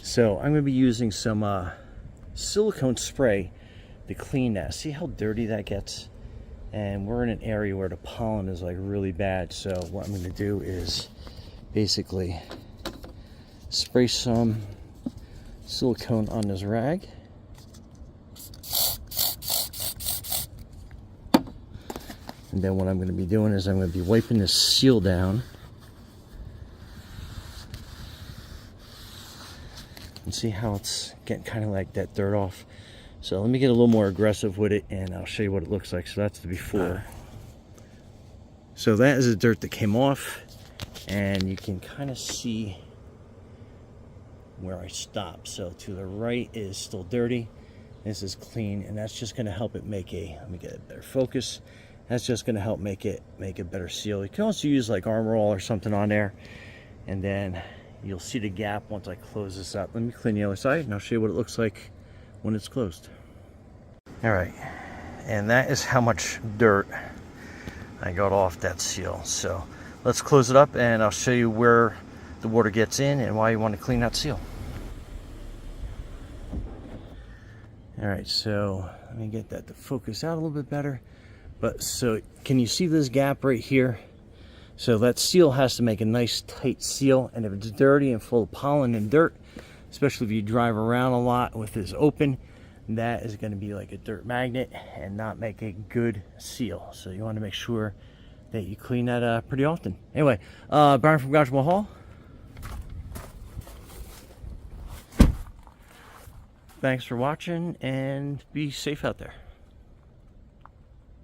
So I'm going to be using some silicone spray to clean that. See how dirty that gets? And we're in an area where the pollen is like really bad. So what I'm going to do is basically spray some silicone on this rag. And then what I'm going to be doing is I'm going to be wiping this seal down. And see how it's getting kind of like that dirt off. So let me get a little more aggressive with it and I'll show you what it looks like. So that's the before. So that is the dirt that came off, and you can kind of see where I stopped. So to the right is still dirty. This is clean, and that's just going to help it make a, let me get a better focus. That's just going to help make a better seal. You can also use like Armor All or something on there, and then you'll see the gap once I close this up. Let me clean the other side and I'll show you what it looks like when it's closed. All right, and that is how much dirt I got off that seal. So let's close it up and I'll show you where the water gets in and why you want to clean that seal. All right, so let me get that to focus out a little bit better. But so can you see this gap right here? So that seal has to make a nice tight seal, and if it's dirty and full of pollen and dirt, especially if you drive around a lot with this open, that is going to be like a dirt magnet and not make a good seal. So you want to make sure that you clean that pretty often. Anyway, Brian from Garageable Hall. Thanks for watching, and be safe out there.